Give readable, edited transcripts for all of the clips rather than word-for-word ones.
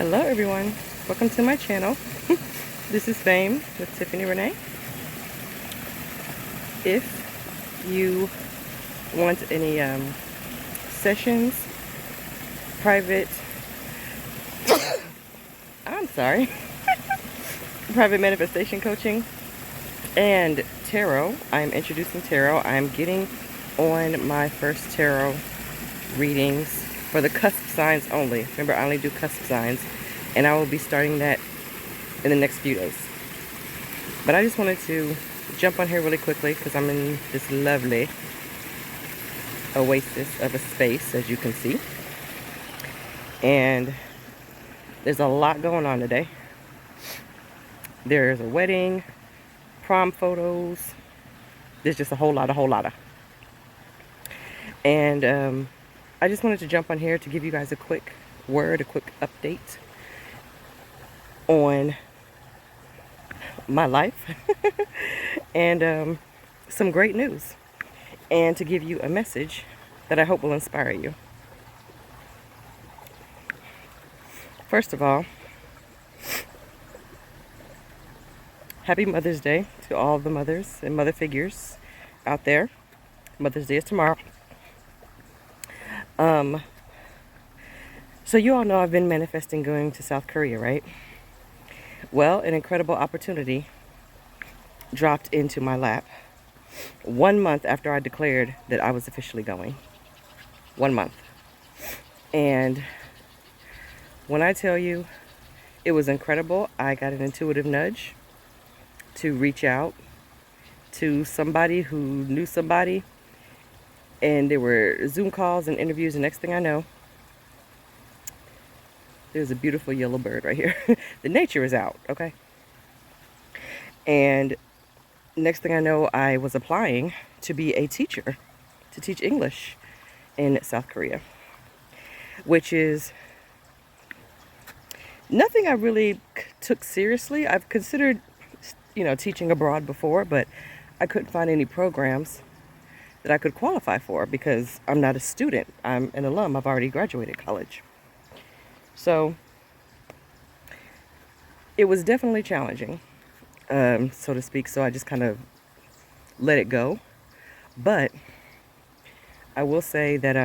Hello everyone, welcome to my channel. This is Fame with Tiffany Renee. If you want any sessions, private, private manifestation coaching and tarot, I'm introducing tarot. I'm getting on my first tarot readings for the cusp signs only. Remember, I only do cusp signs, and I will be starting that in the next few days. But I just wanted to jump on here really quickly because I'm in this lovely oasis of a space, as you can see. And there's a lot going on today. There's a wedding, prom photos. There's just a whole lot of. And I just wanted to jump on here to give you guys a quick word, a quick update on my life and some great news, and to give you a message that I hope will inspire you. First of all, happy Mother's Day to all the mothers and mother figures out there. Mother's Day is tomorrow. So you all know I've been manifesting going to South Korea, right? Well, an incredible opportunity dropped into my lap 1 month after I declared that I was officially going. 1 month. And when I tell you it was incredible, I got an intuitive nudge to reach out to somebody who knew somebody. And there were Zoom calls and interviews, and next thing I know, there's a beautiful yellow bird right here. The nature is out, okay? And next thing I know, I was applying to be a teacher, to teach English in South Korea, which is nothing I really took seriously. I've considered, teaching abroad before, but I couldn't find any programs that I could qualify for because I'm not a student. I'm an alum. I've already graduated college. So it was definitely challenging, so to speak. So I just kind of let it go. But I will say that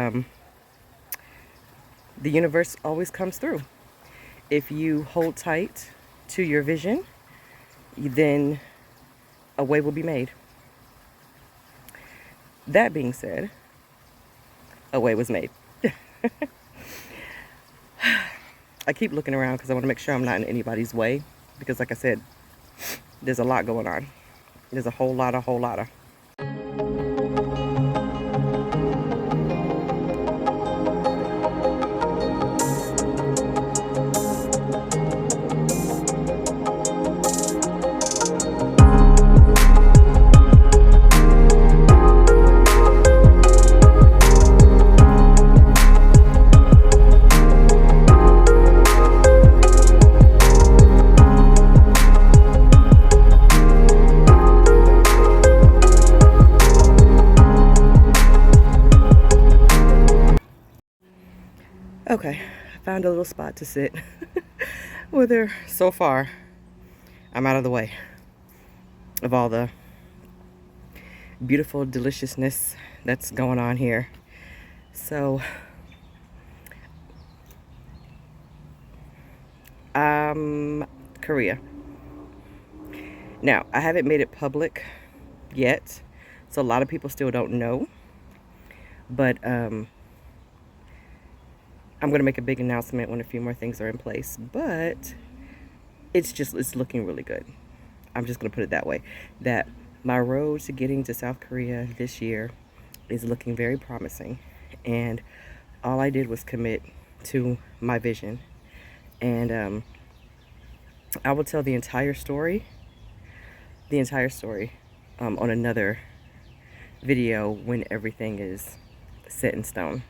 the universe always comes through. If you hold tight to your vision, then a way will be made. That being said, a way was made. I keep looking around because I want to make sure I'm not in anybody's way. Because like I said, there's a lot going on. There's a whole lot of. Okay, I found a little spot to sit. Whether so far I'm out of the way of all the beautiful deliciousness that's going on here. So Korea. Now, I haven't made it public yet, so a lot of people still don't know, but I'm going to make a big announcement when a few more things are in place, but it's looking really good. I'm just going to put it that way, that my road to getting to South Korea this year is looking very promising. And all I did was commit to my vision. And I will tell the entire story on another video when everything is set in stone.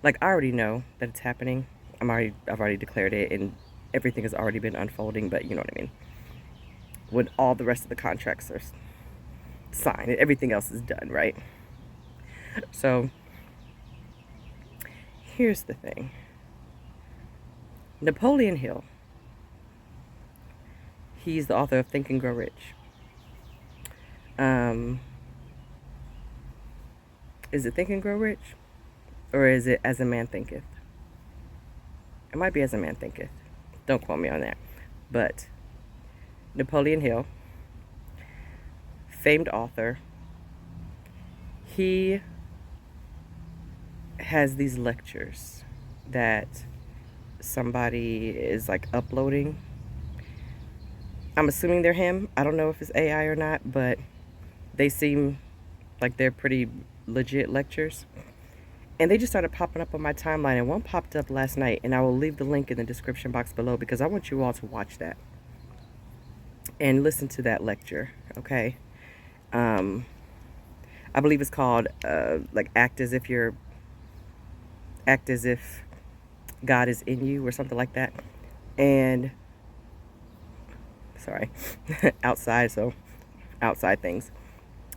Like, I already know that it's happening. I've already declared it, and everything has already been unfolding, but you know what I mean. When all the rest of the contracts are signed and everything else is done, right? So here's the thing. Napoleon Hill. He's the author of Think and Grow Rich. Is it Think and Grow Rich? Or is it As a Man Thinketh? It might be As a Man Thinketh. Don't quote me on that. But Napoleon Hill, famed author, he has these lectures that somebody is like uploading. I'm assuming they're him. I don't know if it's AI or not, but they seem like they're pretty legit lectures. And they just started popping up on my timeline, and one popped up last night, and I will leave the link in the description box below because I want you all to watch that and listen to that lecture, okay? I believe it's called like act as if God is in you or something like that. And sorry, outside things.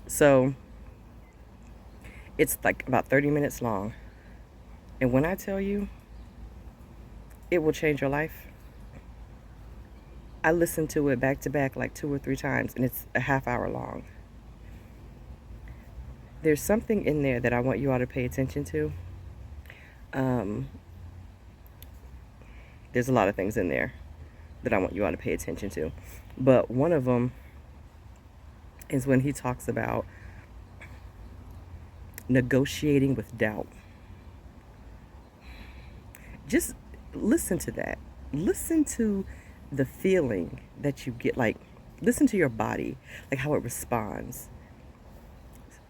So it's like about 30 minutes long. And when I tell you, it will change your life. I listened to it back to back like 2 or 3 times, and it's a half hour long. There's something in there that I want you all to pay attention to. There's a lot of things in there that I want you all to pay attention to. But one of them is when he talks about negotiating with doubt. Just listen to that. Listen to the feeling that you get. Like, listen to your body, like how it responds.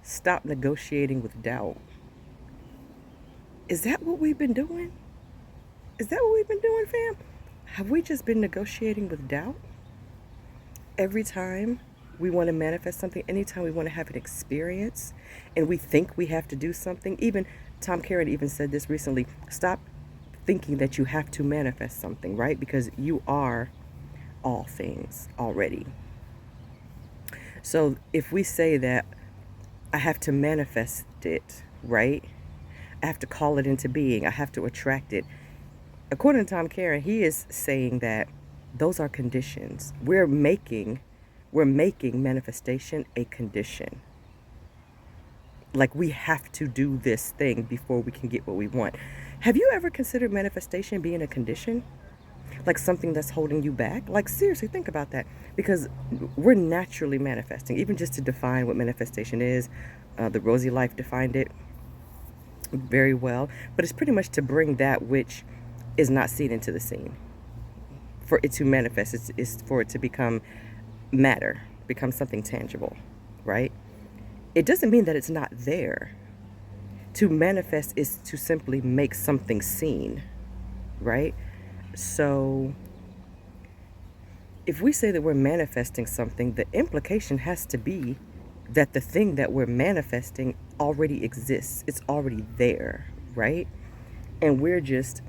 Stop negotiating with doubt. Is that what we've been doing? Is that what we've been doing, fam? Have we just been negotiating with doubt? Every time we want to manifest something, anytime we want to have an experience and we think we have to do something, even Tom Karen even said this recently, stop thinking that you have to manifest something, right? Because you are all things already. So if we say that I have to manifest it, right? I have to call it into being. I have to attract it. According to Tom Karen, he is saying that those are conditions. We're making manifestation a condition. Like we have to do this thing before we can get what we want. Have you ever considered manifestation being a condition? Like something that's holding you back? Like seriously, think about that. Because we're naturally manifesting. Even just to define what manifestation is, the Rosie Life defined it very well. But it's pretty much to bring that which is not seen into the scene. For it to manifest, it's for it to become matter, become something tangible, right? It doesn't mean that it's not there. To manifest is to simply make something seen, right? So if we say that we're manifesting something, the implication has to be that the thing that we're manifesting already exists. It's already there, right? And we're just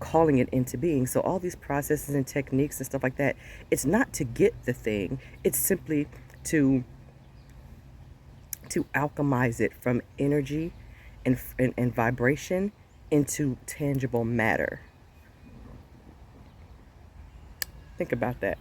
calling it into being. So all these processes and techniques and stuff like that, it's not to get the thing. It's simply to alchemize it from energy and vibration into tangible matter. Think about that.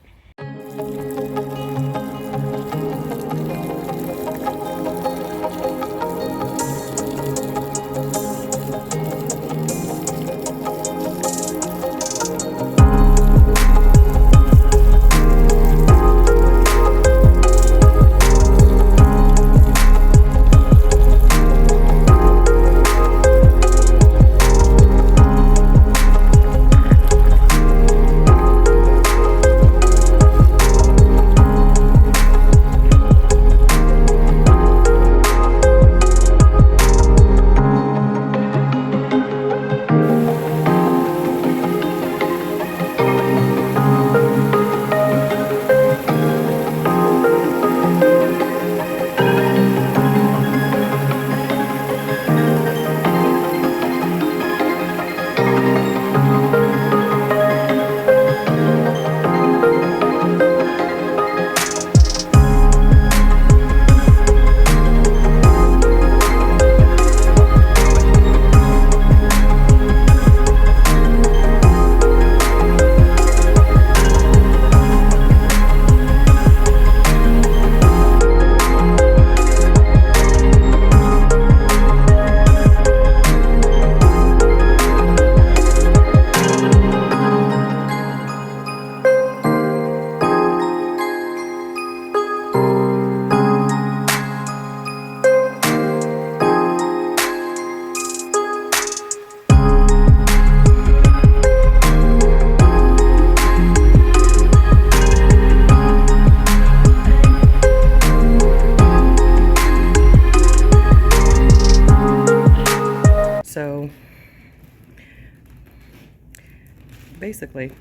basically,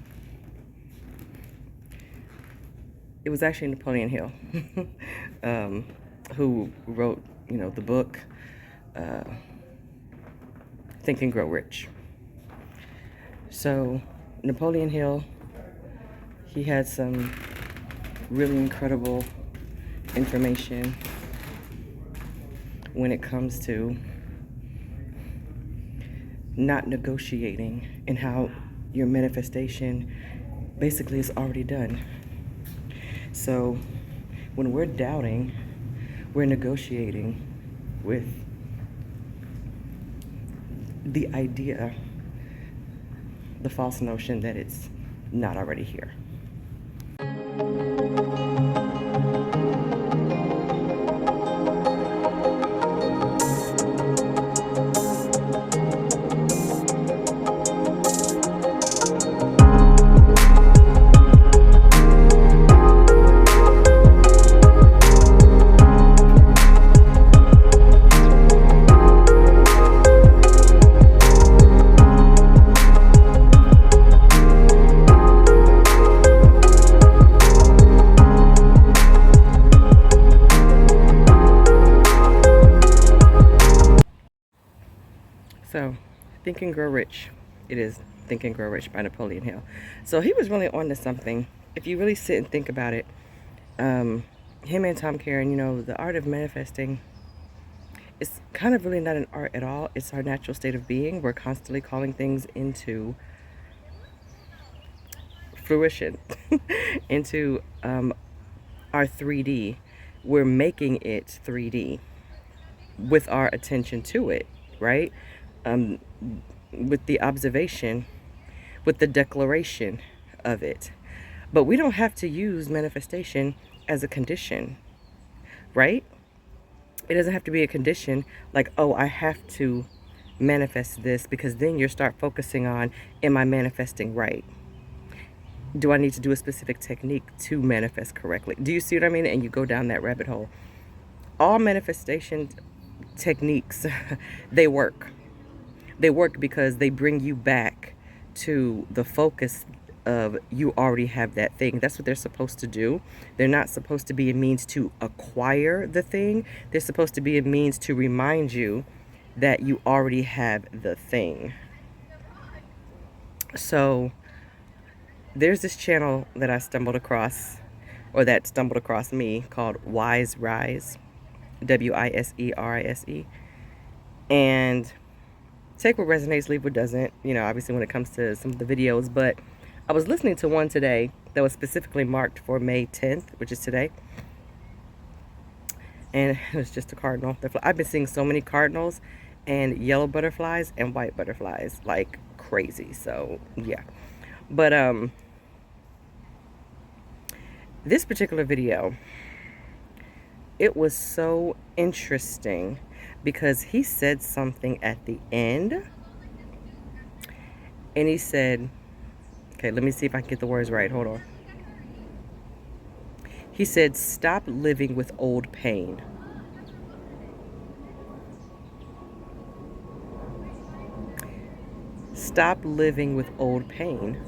it was actually Napoleon Hill who wrote, the book Think and Grow Rich. So Napoleon Hill, he had some really incredible information when it comes to not negotiating and how your manifestation basically is already done. So when we're doubting, we're negotiating with the idea, the false notion that it's not already here. So, Think and Grow Rich. It is Think and Grow Rich by Napoleon Hill. So he was really onto something. If you really sit and think about it, him and Tom Karen, the art of manifesting, it's kind of really not an art at all. It's our natural state of being. We're constantly calling things into fruition, into our 3D. We're making it 3D with our attention to it, right? With the observation, with the declaration of it. But we don't have to use manifestation as a condition, right? It doesn't have to be a condition like, oh, I have to manifest this, because then you start focusing on, am I manifesting right? Do I need to do a specific technique to manifest correctly? Do you see what I mean? And you go down that rabbit hole. All manifestation techniques, they work. They work because they bring you back to the focus of you already have that thing. That's what they're supposed to do. They're not supposed to be a means to acquire the thing. They're supposed to be a means to remind you that you already have the thing. So there's this channel that I stumbled across, or that stumbled across me, called Wise Rise, Wiserise. And take what resonates, leave what doesn't, obviously when it comes to some of the videos. But I was listening to one today that was specifically marked for May 10th, which is today. And it was just a cardinal. I've been seeing so many cardinals and yellow butterflies and white butterflies like crazy. So yeah. But this particular video, it was so interesting because he said something at the end, and he said, okay, let me see if I can get the words right. Hold on. He said, stop living with old pain. Stop living with old pain.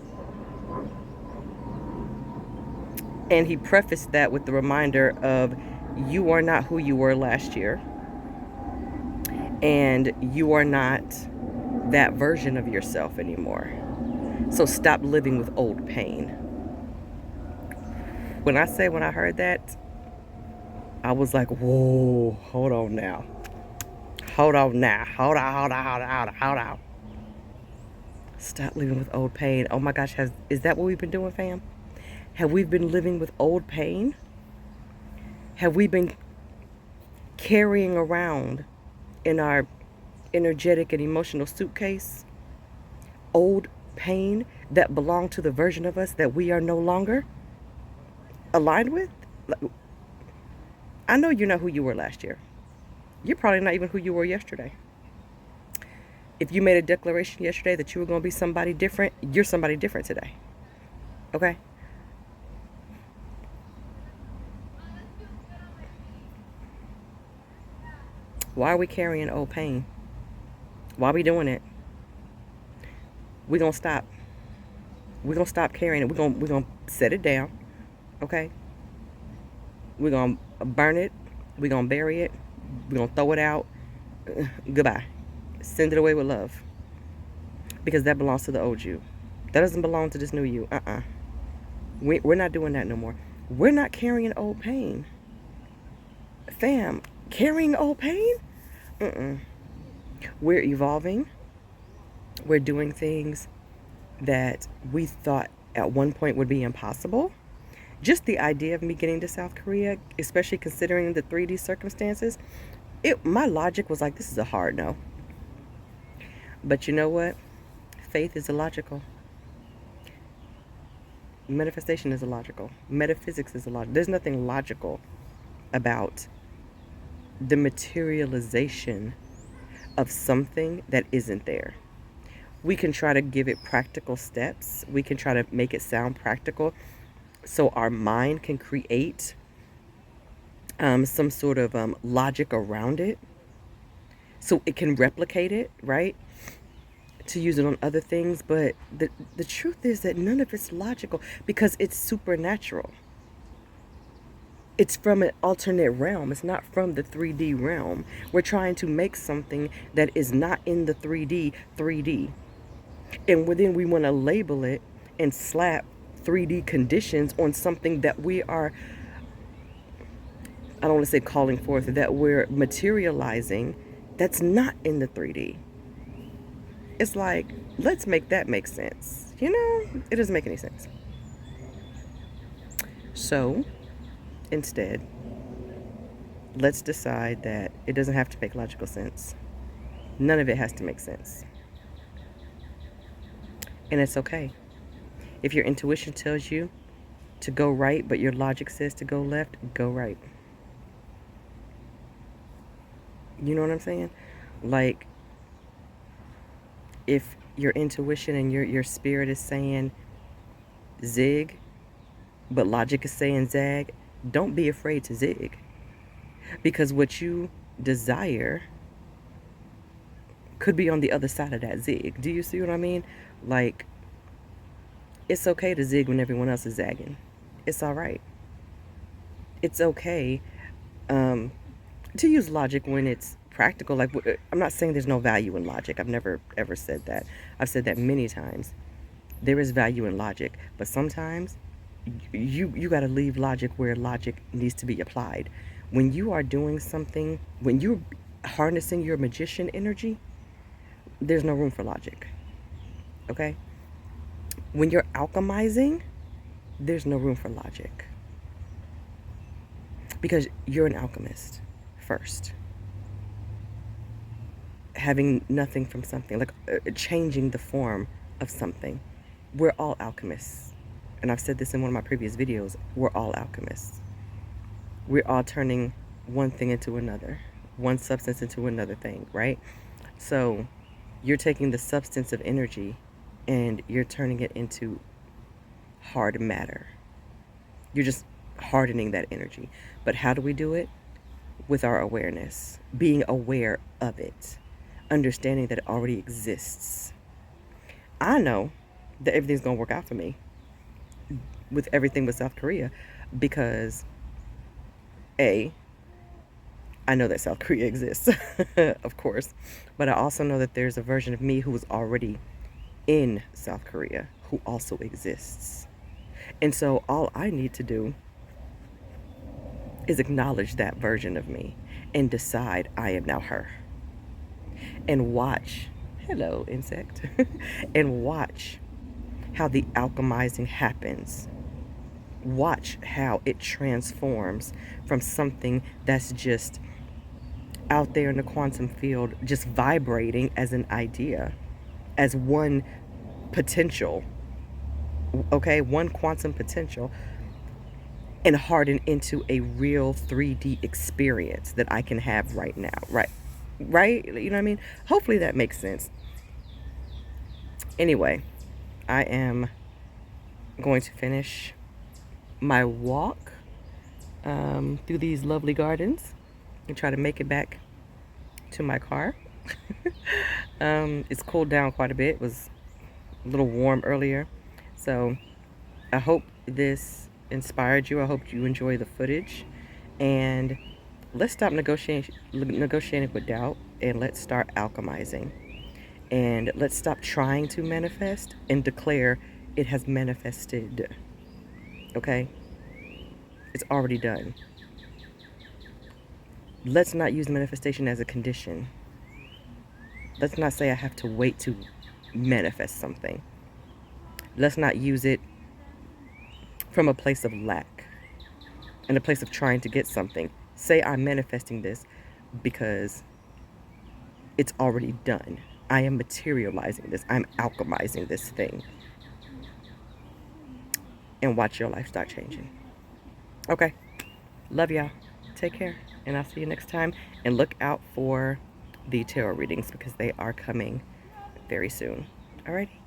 And he prefaced that with the reminder of, you are not who you were last year. And you are not that version of yourself anymore. So stop living with old pain. When I heard that, I was like, whoa, hold on now. Hold on. Stop living with old pain. Oh my gosh, is that what we've been doing, fam? Have we been living with old pain? Have we been carrying around in our energetic and emotional suitcase old pain that belonged to the version of us that we are no longer aligned with? I know you're not who you were last year. You're probably not even who you were yesterday. If you made a declaration yesterday that you were going to be somebody different, you're somebody different today. Okay? Why are we carrying old pain? Why are we doing it? We're going to stop. We're gonna stop carrying it. We're gonna set it down. Okay. We're gonna burn it. We're gonna bury it. We're gonna throw it out. Goodbye. Send it away with love. Because that belongs to the old you. That doesn't belong to this new you. We're not doing that no more. We're not carrying old pain. Fam, carrying old pain? We're evolving. We're doing things that we thought at one point would be impossible. Just the idea of me getting to South Korea, especially considering the 3D circumstances, my logic was like, this is a hard no. But you know what? Faith is illogical. Manifestation is illogical. Metaphysics is illogical. There's nothing logical about the materialization of something that isn't there. We can try to give it practical steps. We can try to make it sound practical so our mind can create some sort of logic around it so it can replicate it, right? To use it on other things. But the truth is that none of it's logical because it's supernatural. It's from an alternate realm. It's not from the 3D realm. We're trying to make something that is not in the 3D. And then we want to label it and slap 3D conditions on something that we are, I don't want to say calling forth, that we're materializing that's not in the 3D. It's like, let's make that make sense. You know, it doesn't make any sense. So, instead, let's decide that it doesn't have to make logical sense. None of it has to make sense. And it's okay. If your intuition tells you to go right, but your logic says to go left, go right. You know what I'm saying? Like, if your intuition and your spirit is saying zig, but logic is saying zag, don't be afraid to zig. Because what you desire could be on the other side of that zig. Do you see what I mean? Like, it's okay to zig when everyone else is zagging. It's all right. It's okay to use logic when it's practical. Like, I'm not saying there's no value in logic. I've never ever said that. I've said that many times. There is value in logic, but sometimes you got to leave logic where logic needs to be applied. When you are doing something, when you're harnessing your magician energy, there's no room for logic. Okay? When you're alchemizing, there's no room for logic. Because you're an alchemist first. Having nothing from something, like changing the form of something. We're all alchemists. And I've said this in one of my previous videos. We're all alchemists. We're all turning one thing into another, one substance into another thing, right? So you're taking the substance of energy and you're turning it into hard matter. You're just hardening that energy. But how do we do it? With our awareness, being aware of it, understanding that it already exists. I know that everything's going to work out for me with everything with South Korea because I know that South Korea exists, of course, but I also know that there's a version of me who was already in South Korea who also exists. And so all I need to do is acknowledge that version of me and decide I am now her. And watch, hello insect, and watch how the alchemizing happens. Watch how it transforms from something that's just out there in the quantum field, just vibrating as an idea, as one potential, okay, one quantum potential, and harden into a real 3D experience that I can have right now, right? You know what I mean? Hopefully that makes sense. Anyway, I am going to finish my walk through these lovely gardens and try to make it back to my car. It's cooled down quite a bit. It was a little warm earlier, So I hope this inspired you. I hope you enjoy the footage. And let's stop negotiating with doubt, and let's start alchemizing. And let's stop trying to manifest and declare it has manifested. Okay? It's already done. Let's not use manifestation as a condition. Let's not say I have to wait to manifest something. Let's not use it from a place of lack and a place of trying to get something. Say I'm manifesting this because it's already done. I am materializing this. I'm alchemizing this thing. And watch your life start changing. Okay. Love y'all. Take care. And I'll see you next time. And look out for the tarot readings because they are coming very soon. Alrighty.